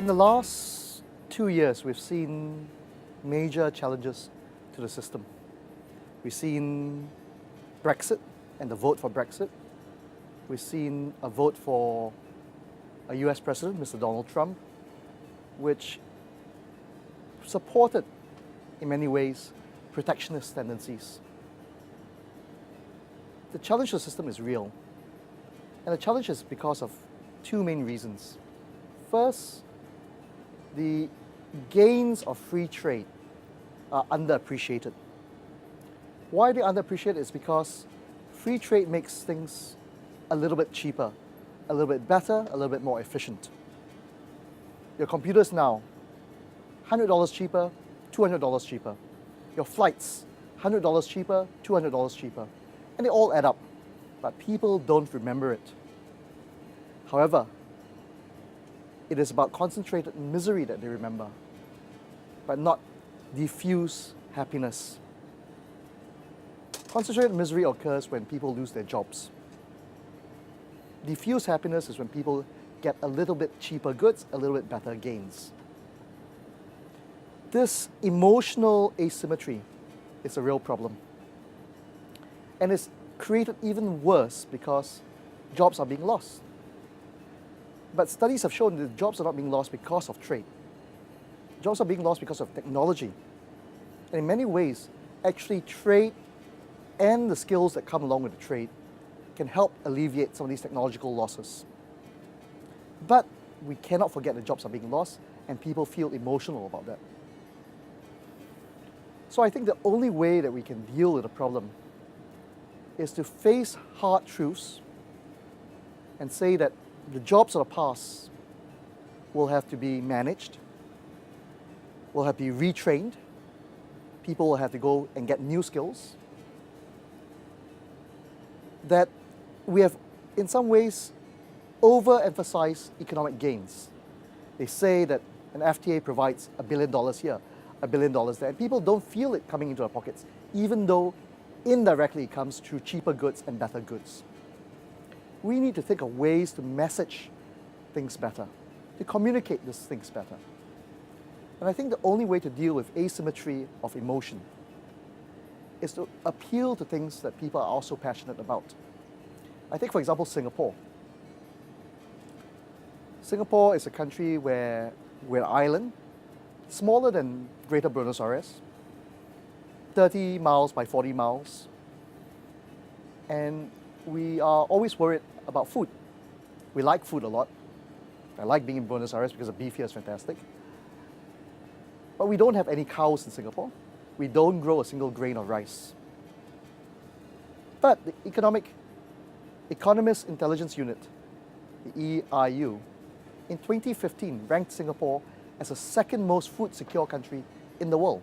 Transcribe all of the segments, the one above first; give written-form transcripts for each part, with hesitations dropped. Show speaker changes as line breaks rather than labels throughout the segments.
In the last 2 years, we've seen major challenges to the system. We've seen Brexit and the vote for Brexit. We've seen a vote for a US president, Mr. Donald Trump, which supported, in many ways, protectionist tendencies. The challenge to the system is real. And the challenge is because of two main reasons. First, the gains of free trade are underappreciated. Why they're underappreciated is because free trade makes things a little bit cheaper, a little bit better, a little bit more efficient. Your computers now, $100 cheaper, $200 cheaper. Your flights, $100 cheaper, $200 cheaper. And they all add up, but people don't remember it. However, it is about concentrated misery that they remember, but not diffuse happiness. Concentrated misery occurs when people lose their jobs. Diffuse happiness is when people get a little bit cheaper goods, a little bit better gains. This emotional asymmetry is a real problem. And it's created even worse because jobs are being lost. But studies have shown that jobs are not being lost because of trade. Jobs are being lost because of technology. And in many ways, actually trade and the skills that come along with the trade can help alleviate some of these technological losses. But we cannot forget that jobs are being lost and people feel emotional about that. So I think the only way that we can deal with the problem is to face hard truths and say that the jobs of the past will have to be managed, will have to be retrained, people will have to go and get new skills, that we have in some ways overemphasized economic gains. They say that an FTA provides $1 billion here, $1 billion there, and people don't feel it coming into their pockets, even though indirectly it comes through cheaper goods and better goods. We need to think of ways to message things better, to communicate these things better. And I think the only way to deal with asymmetry of emotion is to appeal to things that people are also passionate about. I think, for example, Singapore. Singapore is a country where we're an island, smaller than Greater Buenos Aires, 30 miles by 40 miles. And we are always worried about food. We like food a lot. I like being in Buenos Aires because the beef here is fantastic. But we don't have any cows in Singapore. We don't grow a single grain of rice. But the Economist Intelligence Unit, the EIU, in 2015 ranked Singapore as the second most food secure country in the world.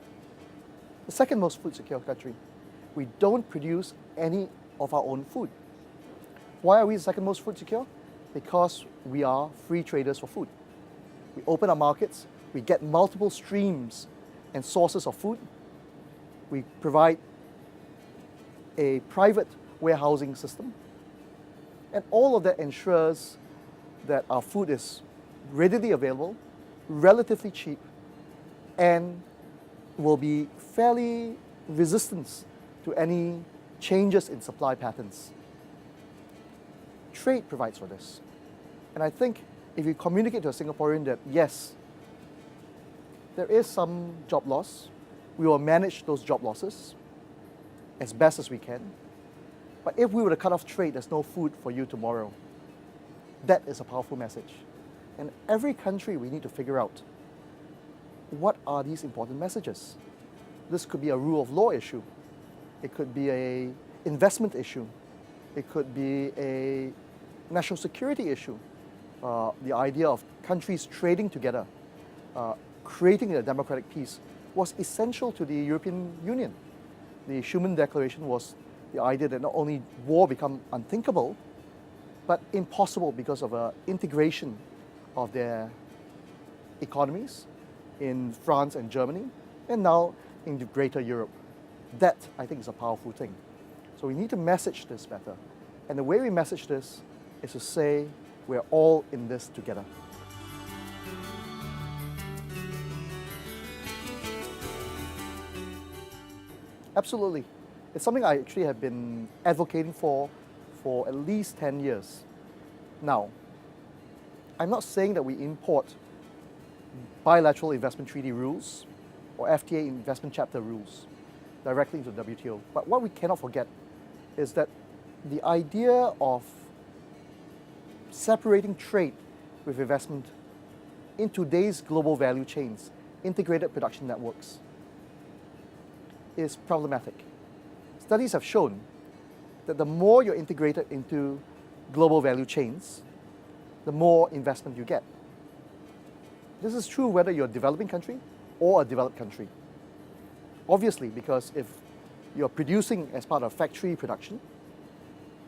The second most food secure country. We don't produce any of our own food. Why are we the second most food secure? Because we are free traders for food. We open our markets, we get multiple streams and sources of food. We provide a private warehousing system. And all of that ensures that our food is readily available, relatively cheap, and will be fairly resistant to any changes in supply patterns. Trade provides for this. And I think if you communicate to a Singaporean that yes, there is some job loss, we will manage those job losses as best as we can. But if we were to cut off trade, there's no food for you tomorrow. That is a powerful message. And every country we need to figure out what are these important messages. This could be a rule of law issue. It could be an investment issue. It could be a national security issue. The idea of countries trading together, creating a democratic peace was essential to the European Union. The Schuman Declaration was the idea that not only war become unthinkable, but impossible because of an integration of their economies in France and Germany, and now in the greater Europe. That, I think, is a powerful thing. So we need to message this better. And the way we message this is to say, we're all in this together. Absolutely. It's something I actually have been advocating for at least 10 years. Now, I'm not saying that we import bilateral investment treaty rules or FTA investment chapter rules directly into the WTO. But what we cannot forget is that the idea of separating trade with investment in today's global value chains, integrated production networks, is problematic. Studies have shown that the more you're integrated into global value chains, the more investment you get. This is true whether you're a developing country or a developed country. Obviously, because if you're producing as part of factory production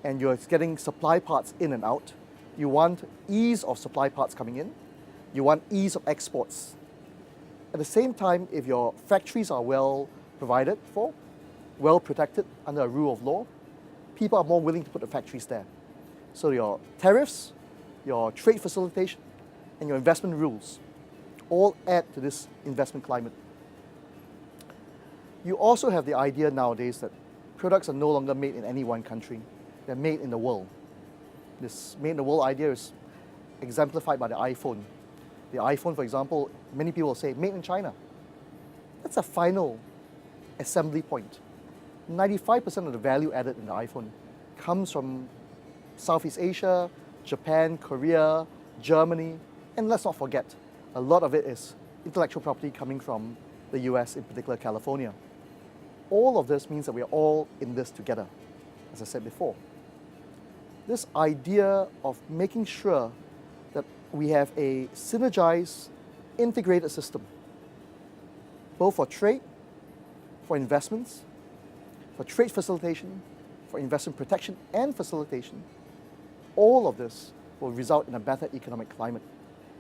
and you're getting supply parts in and out, you want ease of supply parts coming in, you want ease of exports. At the same time, if your factories are well provided for, well protected under a rule of law, people are more willing to put the factories there. So your tariffs, your trade facilitation, and your investment rules all add to this investment climate. You also have the idea nowadays that products are no longer made in any one country, they're made in the world. This made in the world idea is exemplified by the iPhone. The iPhone, for example, many people will say, made in China. That's a final assembly point. 95% of the value added in the iPhone comes from Southeast Asia, Japan, Korea, Germany, and let's not forget, a lot of it is intellectual property coming from the US, in particular California. All of this means that we are all in this together, as I said before. This idea of making sure that we have a synergized, integrated system, both for trade, for investments, for trade facilitation, for investment protection and facilitation, all of this will result in a better economic climate.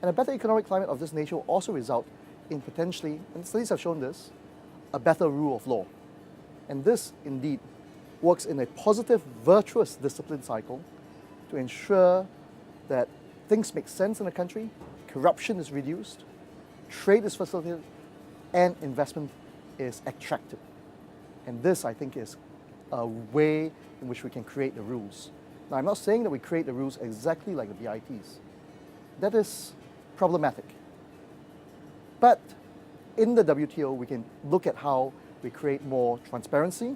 And a better economic climate of this nature will also result in potentially, and studies have shown this, a better rule of law. And this indeed works in a positive, virtuous discipline cycle to ensure that things make sense in the country, corruption is reduced, trade is facilitated, and investment is attracted. And this, I think, is a way in which we can create the rules. Now, I'm not saying that we create the rules exactly like the BITs. That is problematic. But in the WTO, we can look at how we create more transparency,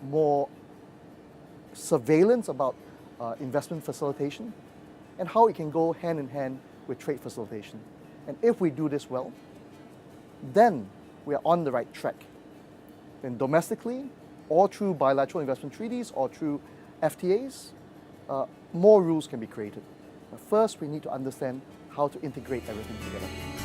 more surveillance about investment facilitation, and how it can go hand in hand with trade facilitation. And if we do this well, then we are on the right track. Then domestically, or through bilateral investment treaties, or through FTAs, more rules can be created. But first, we need to understand how to integrate everything together.